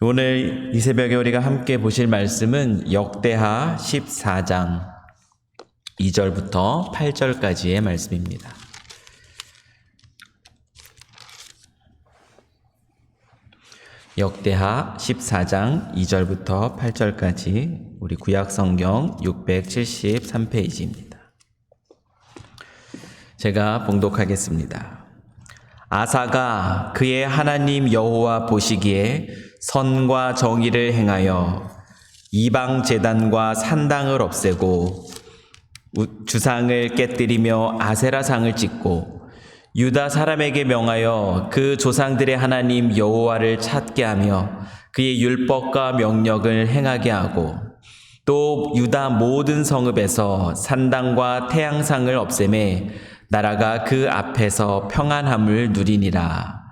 오늘 이 새벽에 우리가 함께 보실 말씀은 역대하 14장 2절부터 8절까지의 말씀입니다. 역대하 14장 2절부터 8절까지 우리 구약성경 673페이지입니다. 제가 봉독하겠습니다. 아사가 그의 하나님 여호와 보시기에 선과 정의를 행하여 이방 제단과 산당을 없애고 주상을 깨뜨리며 아세라상을 찍고 유다 사람에게 명하여 그 조상들의 하나님 여호와를 찾게 하며 그의 율법과 명령을 행하게 하고 또 유다 모든 성읍에서 산당과 태양상을 없애매 나라가 그 앞에서 평안함을 누리니라.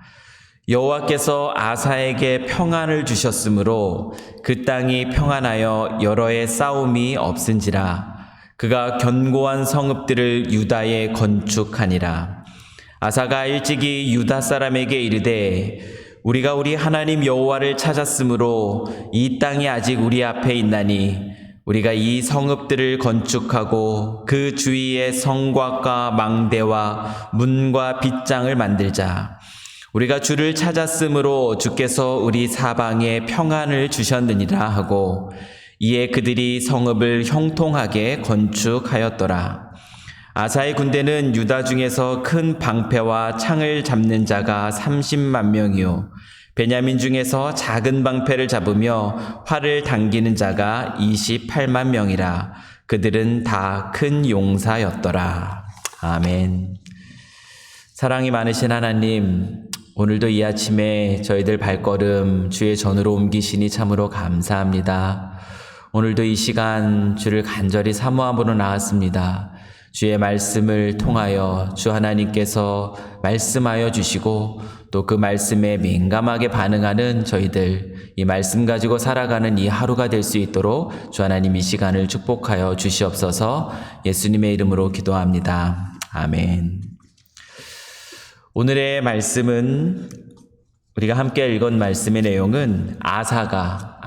여호와께서 아사에게 평안을 주셨으므로 그 땅이 평안하여 여러 해 싸움이 없은지라. 그가 견고한 성읍들을 유다에 건축하니라. 아사가 일찍이 유다 사람에게 이르되 우리가 우리 하나님 여호와를 찾았으므로 이 땅이 아직 우리 앞에 있나니 우리가 이 성읍들을 건축하고 그 주위에 성곽과 망대와 문과 빗장을 만들자. 우리가 주를 찾았으므로 주께서 우리 사방에 평안을 주셨느니라 하고 이에 그들이 성읍을 형통하게 건축하였더라. 아사의 군대는 유다 중에서 큰 방패와 창을 잡는 자가 30만 명이요 베냐민 중에서 작은 방패를 잡으며 활을 당기는 자가 28만 명이라. 그들은 다 큰 용사였더라. 아멘. 사랑이 많으신 하나님, 오늘도 이 아침에 저희들 발걸음 주의 전으로 옮기시니 참으로 감사합니다. 오늘도 이 시간 주를 간절히 사모함으로 나왔습니다. 주의 말씀을 통하여 주 하나님께서 말씀하여 주시고 또 그 말씀에 민감하게 반응하는 저희들, 이 말씀 가지고 살아가는 이 하루가 될 수 있도록 주 하나님 이 시간을 축복하여 주시옵소서. 예수님의 이름으로 기도합니다. 아멘. 오늘의 말씀은 우리가 함께 읽은 말씀의 내용은 아사가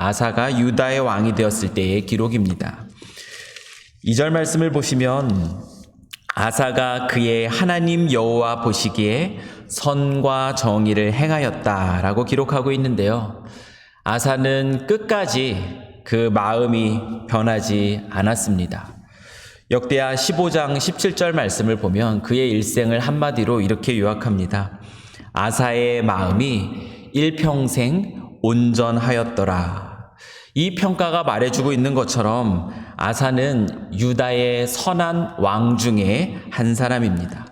유다의 왕이 되었을 때의 기록입니다. 2절 말씀을 보시면 아사가 그의 하나님 여호와 보시기에 선과 정의를 행하였다라고 기록하고 있는데요. 아사는 끝까지 그 마음이 변하지 않았습니다. 역대하 15장 17절 말씀을 보면 그의 일생을 한마디로 이렇게 요약합니다. 아사의 마음이 일평생 온전하였더라. 이 평가가 말해주고 있는 것처럼 아사는 유다의 선한 왕 중에 한 사람입니다.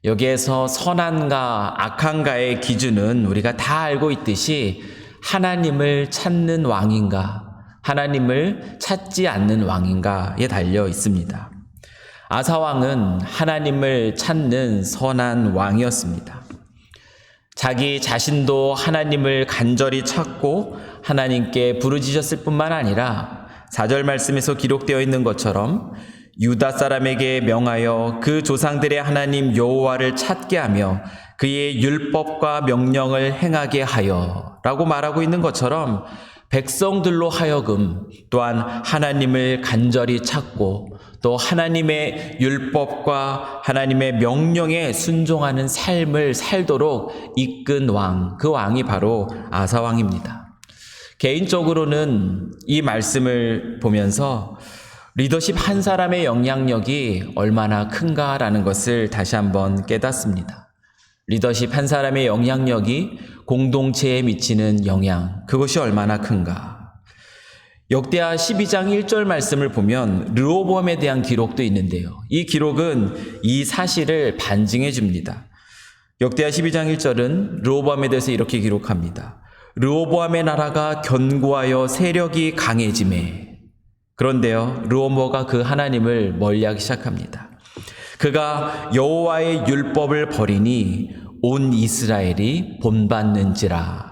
여기에서 선한가 악한가의 기준은 우리가 다 알고 있듯이 하나님을 찾는 왕인가 하나님을 찾지 않는 왕인가에 달려 있습니다. 아사 왕은 하나님을 찾는 선한 왕이었습니다. 자기 자신도 하나님을 간절히 찾고 하나님께 부르짖었을 뿐만 아니라 4절 말씀에서 기록되어 있는 것처럼 유다 사람에게 명하여 그 조상들의 하나님 여호와를 찾게 하며 그의 율법과 명령을 행하게 하여 라고 말하고 있는 것처럼 백성들로 하여금 또한 하나님을 간절히 찾고 또 하나님의 율법과 하나님의 명령에 순종하는 삶을 살도록 이끈 왕, 그 왕이 바로 아사 왕입니다. 개인적으로는 이 말씀을 보면서 리더십 한 사람의 영향력이 얼마나 큰가라는 것을 다시 한번 깨닫습니다. 리더십 한 사람의 영향력이 공동체에 미치는 영향, 그것이 얼마나 큰가. 역대하 12장 1절 말씀을 보면 르호보암에 대한 기록도 있는데요. 이 기록은 이 사실을 반증해 줍니다. 역대하 12장 1절은 르호보암에 대해서 이렇게 기록합니다. 르호보암의 나라가 견고하여 세력이 강해지매. 그런데요, 르호보가 그 하나님을 멀리하기 시작합니다. 그가 여호와의 율법을 버리니 온 이스라엘이 본받는지라.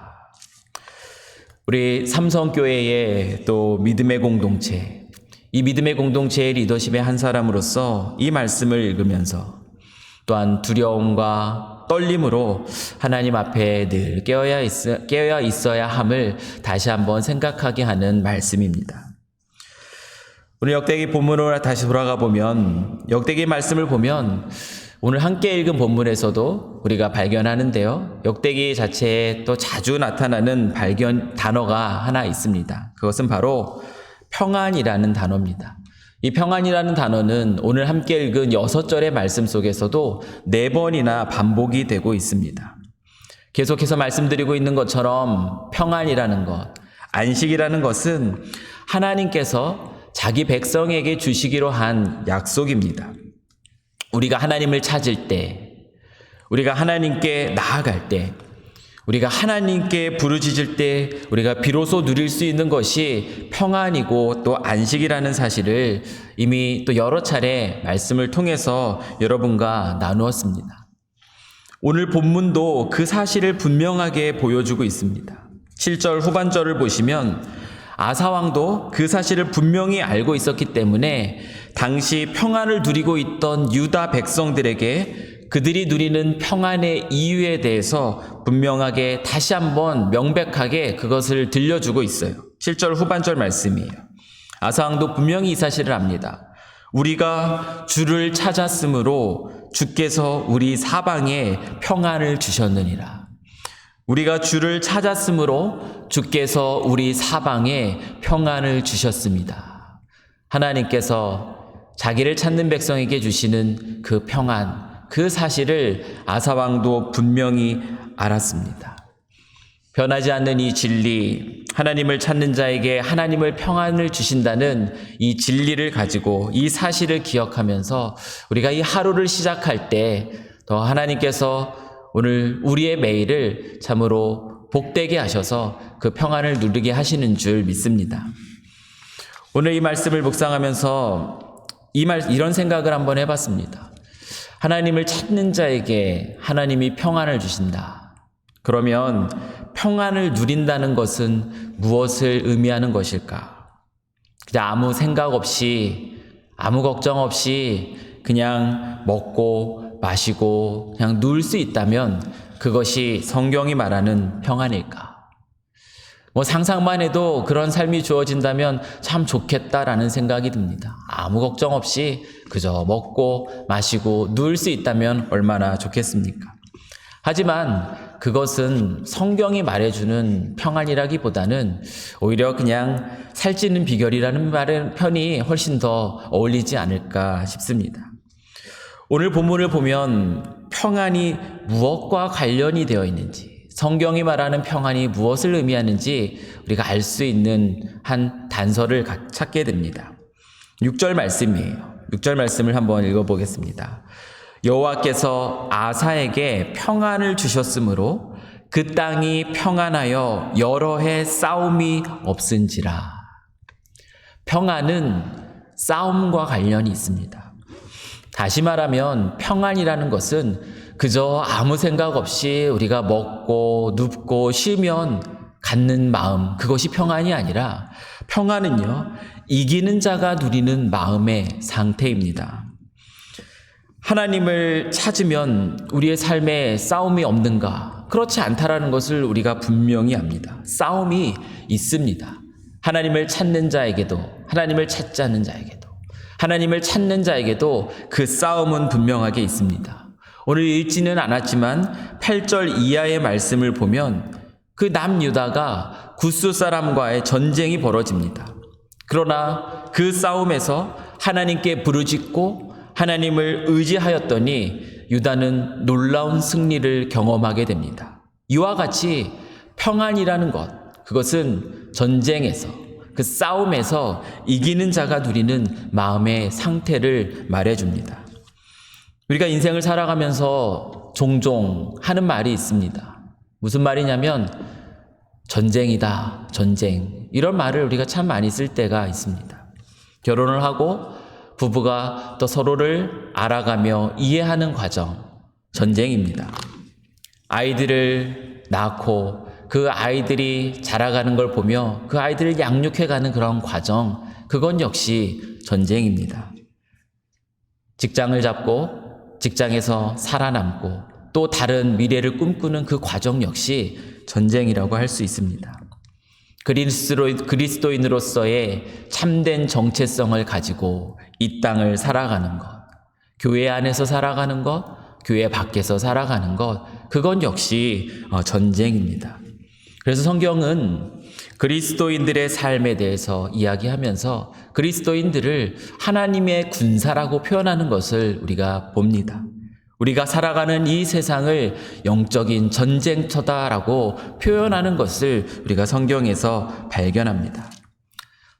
우리 삼성교회의 또 믿음의 공동체, 이 믿음의 공동체의 리더십의 한 사람으로서 이 말씀을 읽으면서 또한 두려움과 떨림으로 하나님 앞에 늘 깨어 있어야 함을 다시 한번 생각하게 하는 말씀입니다. 오늘 역대기 본문으로 다시 돌아가 보면 역대기 말씀을 보면 오늘 함께 읽은 본문에서도 우리가 발견하는데요. 역대기 자체에 또 자주 나타나는 단어가 하나 있습니다. 그것은 바로 평안이라는 단어입니다. 이 평안이라는 단어는 오늘 함께 읽은 6절의 말씀 속에서도 4번이나 반복이 되고 있습니다. 계속해서 말씀드리고 있는 것처럼 평안이라는 것, 안식이라는 것은 하나님께서 자기 백성에게 주시기로 한 약속입니다. 우리가 하나님을 찾을 때, 우리가 하나님께 나아갈 때, 우리가 하나님께 부르짖을 때 우리가 비로소 누릴 수 있는 것이 평안이고 또 안식이라는 사실을 이미 또 여러 차례 말씀을 통해서 여러분과 나누었습니다. 오늘 본문도 그 사실을 분명하게 보여주고 있습니다. 7절 후반절을 보시면 아사왕도 그 사실을 분명히 알고 있었기 때문에 당시 평안을 누리고 있던 유다 백성들에게 그들이 누리는 평안의 이유에 대해서 분명하게 다시 한번 명백하게 그것을 들려주고 있어요. 7절 후반절 말씀이에요. 아사왕도 분명히 이 사실을 압니다. 우리가 주를 찾았으므로 주께서 우리 사방에 평안을 주셨느니라. 우리가 주를 찾았으므로 주께서 우리 사방에 평안을 주셨습니다. 하나님께서 자기를 찾는 백성에게 주시는 그 평안, 그 사실을 아사왕도 분명히 알았습니다. 변하지 않는 이 진리, 하나님을 찾는 자에게 하나님을 평안을 주신다는 이 진리를 가지고 이 사실을 기억하면서 우리가 이 하루를 시작할 때 더 하나님께서 오늘 우리의 매일을 참으로 복되게 하셔서 그 평안을 누리게 하시는 줄 믿습니다. 오늘 이 말씀을 묵상하면서 이런 생각을 한번 해봤습니다. 하나님을 찾는 자에게 하나님이 평안을 주신다. 그러면 평안을 누린다는 것은 무엇을 의미하는 것일까? 그냥 아무 생각 없이, 아무 걱정 없이 그냥 먹고 마시고 그냥 누울 수 있다면 그것이 성경이 말하는 평안일까? 상상만 해도 그런 삶이 주어진다면 참 좋겠다라는 생각이 듭니다. 아무 걱정 없이 그저 먹고 마시고 누울 수 있다면 얼마나 좋겠습니까? 하지만 그것은 성경이 말해주는 평안이라기보다는 오히려 그냥 살찌는 비결이라는 편이 훨씬 더 어울리지 않을까 싶습니다. 오늘 본문을 보면 평안이 무엇과 관련이 되어 있는지, 성경이 말하는 평안이 무엇을 의미하는지 우리가 알 수 있는 한 단서를 찾게 됩니다. 6절 말씀이에요. 6절 말씀을 한번 읽어보겠습니다. 여호와께서 아사에게 평안을 주셨으므로 그 땅이 평안하여 여러 해 싸움이 없은지라. 평안은 싸움과 관련이 있습니다. 다시 말하면 평안이라는 것은 그저 아무 생각 없이 우리가 먹고 눕고 쉬면 갖는 마음, 그것이 평안이 아니라 평안은요, 이기는 자가 누리는 마음의 상태입니다. 하나님을 찾으면 우리의 삶에 싸움이 없는가? 그렇지 않다라는 것을 우리가 분명히 압니다. 싸움이 있습니다. 하나님을 찾는 자에게도, 하나님을 찾지 않는 자에게도, 하나님을 찾는 자에게도 그 싸움은 분명하게 있습니다. 오늘 읽지는 않았지만 8절 이하의 말씀을 보면 그 남유다가 구스 사람과의 전쟁이 벌어집니다. 그러나 그 싸움에서 하나님께 부르짖고 하나님을 의지하였더니 유다는 놀라운 승리를 경험하게 됩니다. 이와 같이 평안이라는 것, 그것은 전쟁에서, 그 싸움에서 이기는 자가 누리는 마음의 상태를 말해줍니다. 우리가 인생을 살아가면서 종종 하는 말이 있습니다. 무슨 말이냐면 전쟁이다, 전쟁. 이런 말을 우리가 참 많이 쓸 때가 있습니다. 결혼을 하고 부부가 또 서로를 알아가며 이해하는 과정, 전쟁입니다. 아이들을 낳고 그 아이들이 자라가는 걸 보며 그 아이들을 양육해가는 그런 과정, 그건 역시 전쟁입니다. 직장을 잡고 직장에서 살아남고 또 다른 미래를 꿈꾸는 그 과정 역시 전쟁이라고 할 수 있습니다. 그리스도인으로서의 참된 정체성을 가지고 이 땅을 살아가는 것, 교회 안에서 살아가는 것, 교회 밖에서 살아가는 것, 그건 역시 전쟁입니다. 그래서 성경은 그리스도인들의 삶에 대해서 이야기하면서 그리스도인들을 하나님의 군사라고 표현하는 것을 우리가 봅니다. 우리가 살아가는 이 세상을 영적인 전쟁터다라고 표현하는 것을 우리가 성경에서 발견합니다.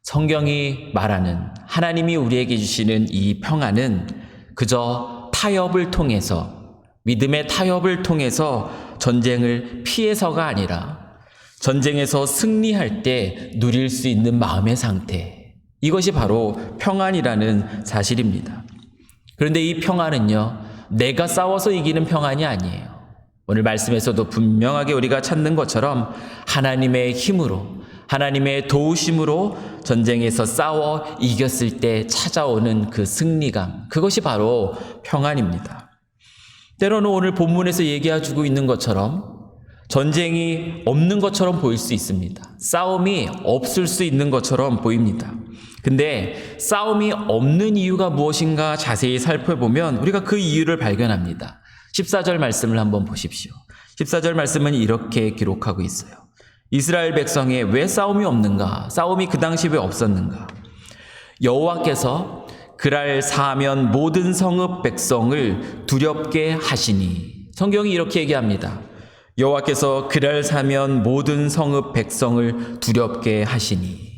성경이 말하는 하나님이 우리에게 주시는 이 평안은 그저 타협을 통해서, 믿음의 타협을 통해서 전쟁을 피해서가 아니라 전쟁에서 승리할 때 누릴 수 있는 마음의 상태, 이것이 바로 평안이라는 사실입니다. 그런데 이 평안은요, 내가 싸워서 이기는 평안이 아니에요. 오늘 말씀에서도 분명하게 우리가 찾는 것처럼 하나님의 힘으로, 하나님의 도우심으로 전쟁에서 싸워 이겼을 때 찾아오는 그 승리감, 그것이 바로 평안입니다. 때로는 오늘 본문에서 얘기해주고 있는 것처럼 전쟁이 없는 것처럼 보일 수 있습니다. 싸움이 없을 수 있는 것처럼 보입니다. 근데 싸움이 없는 이유가 무엇인가 자세히 살펴보면 우리가 그 이유를 발견합니다. 14절 말씀을 한번 보십시오. 14절 말씀은 이렇게 기록하고 있어요. 이스라엘 백성에 왜 싸움이 없는가? 싸움이 그 당시 왜 없었는가? 여호와께서 그랄 사면 모든 성읍 백성을 두렵게 하시니. 성경이 이렇게 얘기합니다. 여호와께서 그랄 사면 모든 성읍 백성을 두렵게 하시니.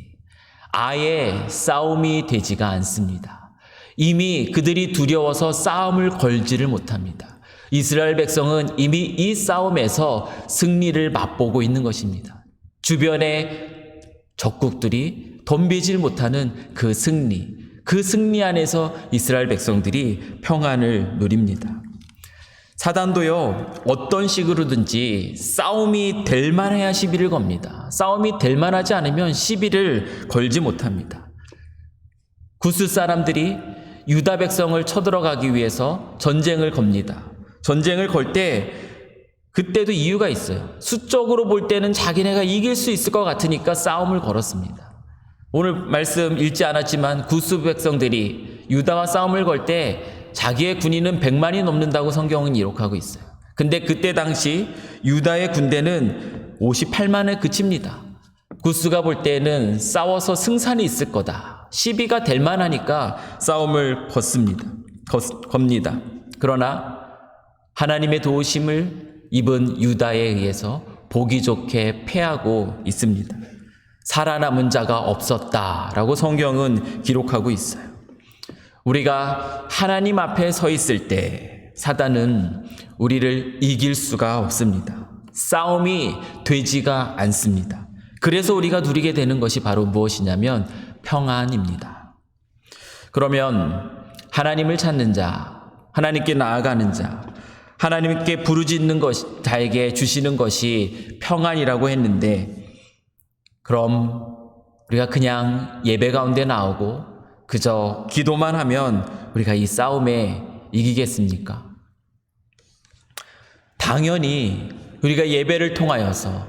아예 싸움이 되지가 않습니다. 이미 그들이 두려워서 싸움을 걸지를 못합니다. 이스라엘 백성은 이미 이 싸움에서 승리를 맛보고 있는 것입니다. 주변의 적국들이 덤비질 못하는 그 승리 안에서 이스라엘 백성들이 평안을 누립니다. 사단도요, 어떤 식으로든지 싸움이 될 만해야 시비를 겁니다. 싸움이 될 만하지 않으면 시비를 걸지 못합니다. 구스 사람들이 유다 백성을 쳐들어가기 위해서 전쟁을 겁니다. 전쟁을 걸 때 그때도 이유가 있어요. 수적으로 볼 때는 자기네가 이길 수 있을 것 같으니까 싸움을 걸었습니다. 오늘 말씀 읽지 않았지만 구스 백성들이 유다와 싸움을 걸 때 자기의 군인은 100만이 넘는다고 성경은 기록하고 있어요. 근데 그때 당시 유다의 군대는 58만에 그칩니다. 구스가 볼 때는 싸워서 승산이 있을 거다, 시비가 될 만하니까 싸움을 겁니다. 그러나 하나님의 도우심을 입은 유다에 의해서 보기 좋게 패하고 있습니다. 살아남은 자가 없었다라고 성경은 기록하고 있어요. 우리가 하나님 앞에 서 있을 때 사단은 우리를 이길 수가 없습니다. 싸움이 되지가 않습니다. 그래서 우리가 누리게 되는 것이 바로 무엇이냐면 평안입니다. 그러면 하나님을 찾는 자, 하나님께 나아가는 자, 하나님께 부르짖는 것, 자에게 주시는 것이 평안이라고 했는데, 그럼 우리가 그냥 예배 가운데 나오고 그저 기도만 하면 우리가 이 싸움에 이기겠습니까? 당연히 우리가 예배를 통하여서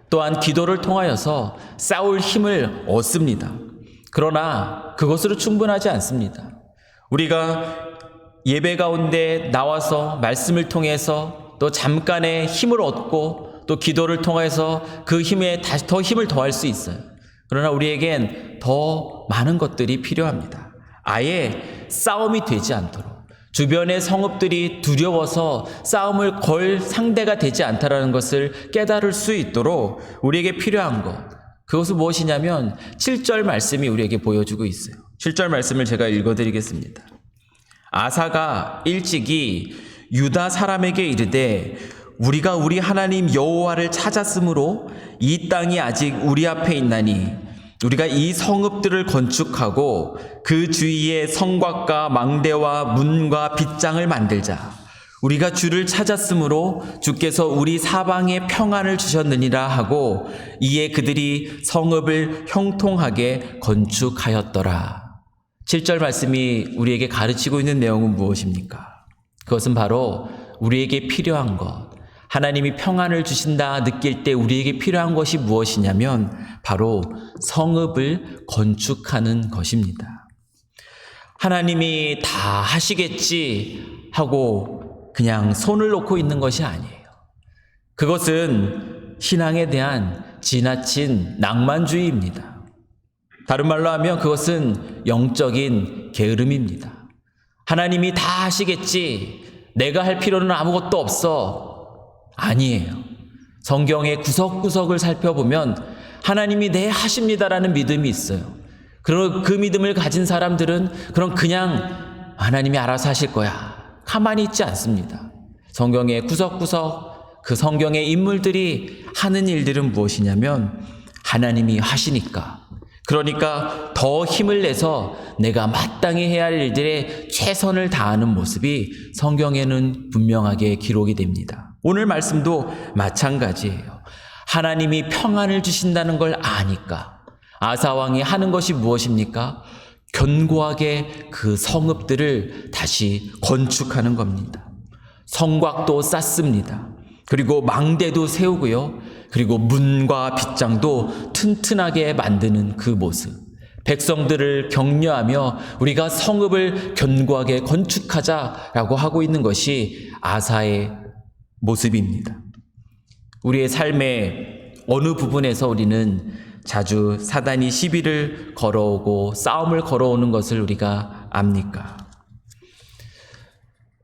또한 기도를 통하여서 싸울 힘을 얻습니다. 그러나 그것으로 충분하지 않습니다. 우리가 예배 가운데 나와서 말씀을 통해서 또 잠깐의 힘을 얻고 또 기도를 통해서 그 힘에 다시 더 힘을 더할 수 있어요. 그러나 우리에겐 더 많은 것들이 필요합니다. 아예 싸움이 되지 않도록, 주변의 성읍들이 두려워서 싸움을 걸 상대가 되지 않다라는 것을 깨달을 수 있도록 우리에게 필요한 것, 그것은 무엇이냐면 7절 말씀이 우리에게 보여주고 있어요. 7절 말씀을 제가 읽어드리겠습니다. 아사가 일찍이 유다 사람에게 이르되 우리가 우리 하나님 여호와를 찾았으므로 이 땅이 아직 우리 앞에 있나니 우리가 이 성읍들을 건축하고 그 주위에 성곽과 망대와 문과 빗장을 만들자. 우리가 주를 찾았으므로 주께서 우리 사방에 평안을 주셨느니라 하고 이에 그들이 성읍을 형통하게 건축하였더라. 7절 말씀이 우리에게 가르치고 있는 내용은 무엇입니까? 그것은 바로 우리에게 필요한 것, 하나님이 평안을 주신다 느낄 때 우리에게 필요한 것이 무엇이냐면 바로 성읍을 건축하는 것입니다. 하나님이 다 하시겠지 하고 그냥 손을 놓고 있는 것이 아니에요. 그것은 신앙에 대한 지나친 낭만주의입니다. 다른 말로 하면 그것은 영적인 게으름입니다. 하나님이 다 하시겠지, 내가 할 필요는 아무것도 없어. 아니에요. 성경의 구석구석을 살펴보면 하나님이 네 하십니다라는 믿음이 있어요. 그리고 그 믿음을 가진 사람들은 그럼 그냥 하나님이 알아서 하실 거야, 가만히 있지 않습니다. 성경의 구석구석 그 성경의 인물들이 하는 일들은 무엇이냐면 하나님이 하시니까, 그러니까 더 힘을 내서 내가 마땅히 해야 할 일들에 최선을 다하는 모습이 성경에는 분명하게 기록이 됩니다. 오늘 말씀도 마찬가지예요. 하나님이 평안을 주신다는 걸 아니까 아사왕이 하는 것이 무엇입니까? 견고하게 그 성읍들을 다시 건축하는 겁니다. 성곽도 쌓습니다. 그리고 망대도 세우고요. 그리고 문과 빗장도 튼튼하게 만드는 그 모습. 백성들을 격려하며 우리가 성읍을 견고하게 건축하자라고 하고 있는 것이 아사의 모습입니다. 우리의 삶의 어느 부분에서 우리는 자주 사단이 시비를 걸어오고 싸움을 걸어오는 것을 우리가 압니까?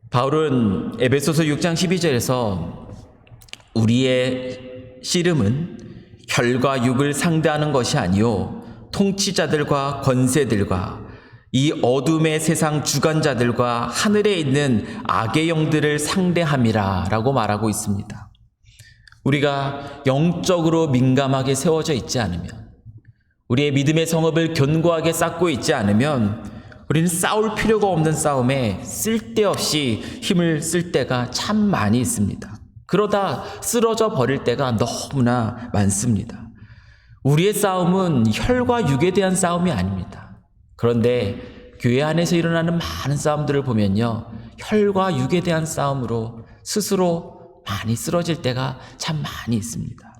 바울은 에베소서 6장 12절에서 우리의 씨름은 혈과 육을 상대하는 것이 아니요 통치자들과 권세들과 이 어둠의 세상 주관자들과 하늘에 있는 악의 영들을 상대함이라 라고 말하고 있습니다. 우리가 영적으로 민감하게 세워져 있지 않으면, 우리의 믿음의 성읍을 견고하게 쌓고 있지 않으면 우리는 싸울 필요가 없는 싸움에 쓸데없이 힘을 쓸 때가 참 많이 있습니다. 그러다 쓰러져 버릴 때가 너무나 많습니다. 우리의 싸움은 혈과 육에 대한 싸움이 아닙니다. 그런데 교회 안에서 일어나는 많은 싸움들을 보면요, 혈과 육에 대한 싸움으로 스스로 많이 쓰러질 때가 참 많이 있습니다.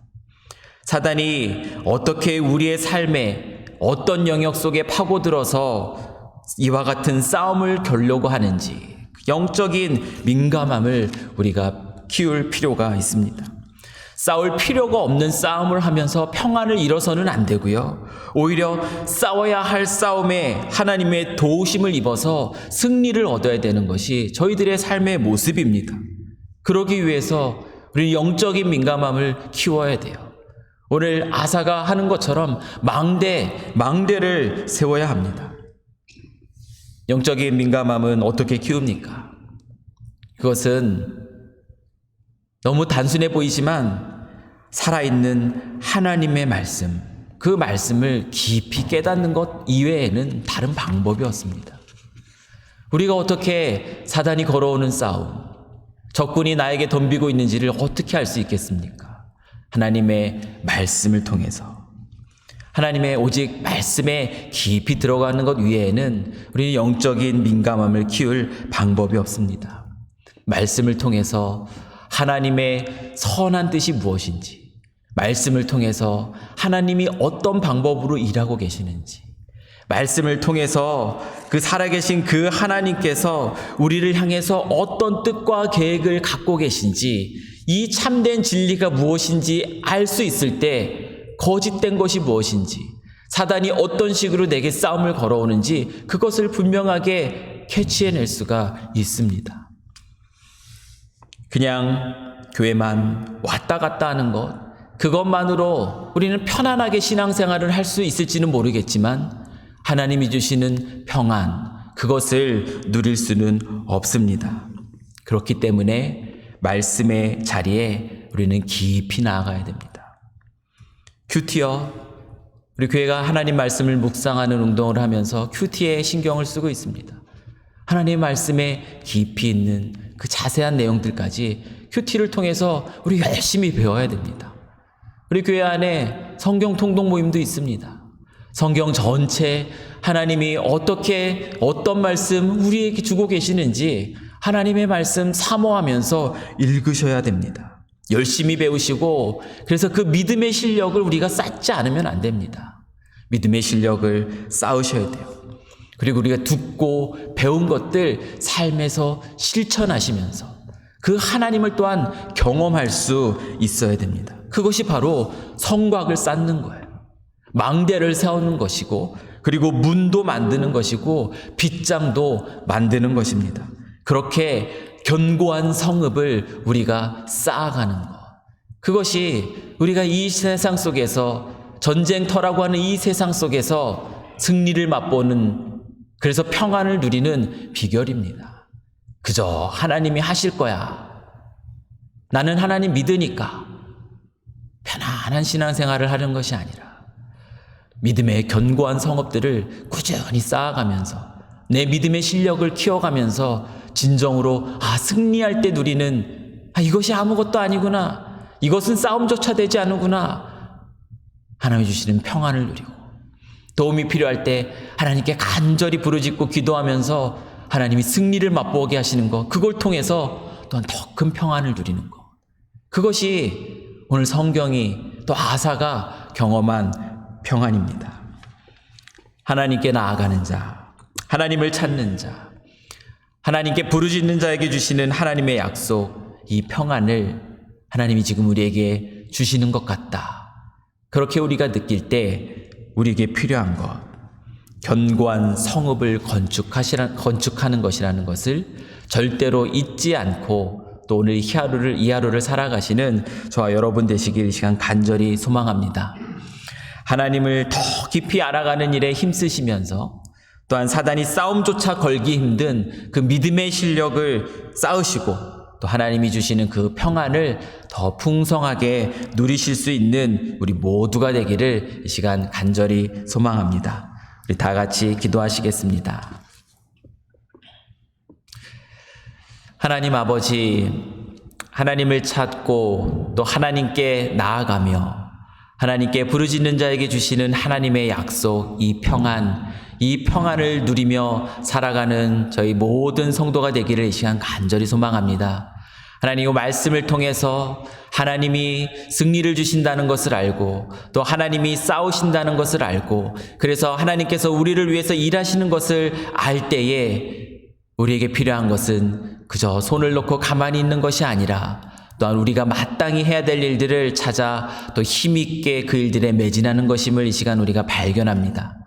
사단이 어떻게 우리의 삶에 어떤 영역 속에 파고들어서 이와 같은 싸움을 겨려고 하는지 영적인 민감함을 우리가 키울 필요가 있습니다. 싸울 필요가 없는 싸움을 하면서 평안을 잃어서는 안 되고요. 오히려 싸워야 할 싸움에 하나님의 도우심을 입어서 승리를 얻어야 되는 것이 저희들의 삶의 모습입니다. 그러기 위해서 우리 영적인 민감함을 키워야 돼요. 오늘 아사가 하는 것처럼 망대를 세워야 합니다. 영적인 민감함은 어떻게 키웁니까? 그것은 너무 단순해 보이지만 살아있는 하나님의 말씀, 그 말씀을 깊이 깨닫는 것 이외에는 다른 방법이 없습니다. 우리가 어떻게 사단이 걸어오는 싸움, 적군이 나에게 덤비고 있는지를 어떻게 알 수 있겠습니까? 하나님의 말씀을 통해서, 하나님의 오직 말씀에 깊이 들어가는 것 위에는 우리는 영적인 민감함을 키울 방법이 없습니다. 말씀을 통해서 하나님의 선한 뜻이 무엇인지, 말씀을 통해서 하나님이 어떤 방법으로 일하고 계시는지, 말씀을 통해서 그 살아계신 그 하나님께서 우리를 향해서 어떤 뜻과 계획을 갖고 계신지, 이 참된 진리가 무엇인지 알 수 있을 때 거짓된 것이 무엇인지, 사단이 어떤 식으로 내게 싸움을 걸어오는지 그것을 분명하게 캐치해낼 수가 있습니다. 그냥 교회만 왔다 갔다 하는 것, 그것만으로 우리는 편안하게 신앙생활을 할 수 있을지는 모르겠지만 하나님이 주시는 평안, 그것을 누릴 수는 없습니다. 그렇기 때문에 말씀의 자리에 우리는 깊이 나아가야 됩니다. 큐티어, 우리 교회가 하나님 말씀을 묵상하는 운동을 하면서 큐티에 신경을 쓰고 있습니다. 하나님 말씀에 깊이 있는 그 자세한 내용들까지 큐티를 통해서 우리 열심히 배워야 됩니다. 우리 교회 안에 성경 통독 모임도 있습니다. 성경 전체 하나님이 어떻게 어떤 말씀 우리에게 주고 계시는지 하나님의 말씀 사모하면서 읽으셔야 됩니다. 열심히 배우시고 그래서 그 믿음의 실력을 우리가 쌓지 않으면 안 됩니다. 믿음의 실력을 쌓으셔야 돼요. 그리고 우리가 듣고 배운 것들 삶에서 실천하시면서 그 하나님을 또한 경험할 수 있어야 됩니다. 그것이 바로 성곽을 쌓는 거예요. 망대를 세우는 것이고 그리고 문도 만드는 것이고 빗장도 만드는 것입니다. 그렇게 견고한 성읍을 우리가 쌓아가는 것. 그것이 우리가 이 세상 속에서 전쟁터라고 하는 이 세상 속에서 승리를 맛보는 그래서 평안을 누리는 비결입니다. 그저 하나님이 하실 거야. 나는 하나님 믿으니까 편안한 신앙생활을 하는 것이 아니라 믿음의 견고한 성읍들을 꾸준히 쌓아가면서 내 믿음의 실력을 키워가면서 진정으로 승리할 때 누리는 이것이 아무것도 아니구나. 이것은 싸움조차 되지 않는구나. 하나님이 주시는 평안을 누리고 도움이 필요할 때 하나님께 간절히 부르짖고 기도하면서 하나님이 승리를 맛보게 하시는 것, 그걸 통해서 또한 더 큰 평안을 누리는 것. 그것이 오늘 성경이 또 아사가 경험한 평안입니다. 하나님께 나아가는 자, 하나님을 찾는 자, 하나님께 부르짖는 자에게 주시는 하나님의 약속, 이 평안을 하나님이 지금 우리에게 주시는 것 같다. 그렇게 우리가 느낄 때 우리에게 필요한 것, 견고한 성읍을 건축하는 것이라는 것을 절대로 잊지 않고 또 오늘 이 하루를 살아가시는 저와 여러분 되시길 이 시간 간절히 소망합니다. 하나님을 더 깊이 알아가는 일에 힘쓰시면서 또한 사단이 싸움조차 걸기 힘든 그 믿음의 실력을 쌓으시고 또 하나님이 주시는 그 평안을 더 풍성하게 누리실 수 있는 우리 모두가 되기를 이 시간 간절히 소망합니다. 우리 다 같이 기도하시겠습니다. 하나님 아버지, 하나님을 찾고 또 하나님께 나아가며 하나님께 부르짖는 자에게 주시는 하나님의 약속, 이 평안을 누리며 살아가는 저희 모든 성도가 되기를 이 시간 간절히 소망합니다. 하나님, 이 말씀을 통해서 하나님이 승리를 주신다는 것을 알고 또 하나님이 싸우신다는 것을 알고 그래서 하나님께서 우리를 위해서 일하시는 것을 알 때에 우리에게 필요한 것은 그저 손을 놓고 가만히 있는 것이 아니라 또한 우리가 마땅히 해야 될 일들을 찾아 또 힘있게 그 일들에 매진하는 것임을 이 시간 우리가 발견합니다.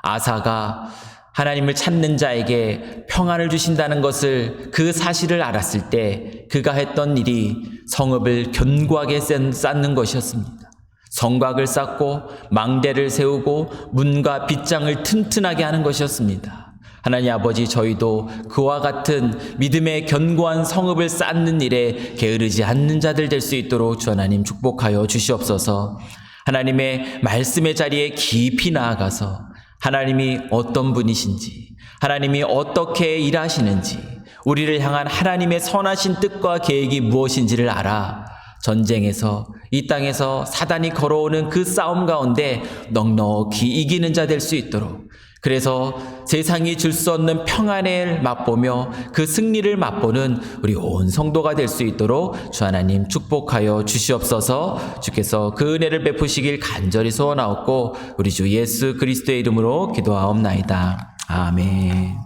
아사가 하나님을 찾는 자에게 평안을 주신다는 것을 그 사실을 알았을 때 그가 했던 일이 성읍을 견고하게 쌓는 것이었습니다. 성곽을 쌓고 망대를 세우고 문과 빗장을 튼튼하게 하는 것이었습니다. 하나님 아버지, 저희도 그와 같은 믿음의 견고한 성읍을 쌓는 일에 게으르지 않는 자들 될 수 있도록 주 하나님 축복하여 주시옵소서. 하나님의 말씀의 자리에 깊이 나아가서 하나님이 어떤 분이신지, 하나님이 어떻게 일하시는지, 우리를 향한 하나님의 선하신 뜻과 계획이 무엇인지를 알아 전쟁에서 이 땅에서 사단이 걸어오는 그 싸움 가운데 넉넉히 이기는 자 될 수 있도록, 그래서 세상이 줄 수 없는 평안을 맛보며 그 승리를 맛보는 우리 온 성도가 될 수 있도록 주 하나님 축복하여 주시옵소서. 주께서 그 은혜를 베푸시길 간절히 소원하옵고 우리 주 예수 그리스도의 이름으로 기도하옵나이다. 아멘.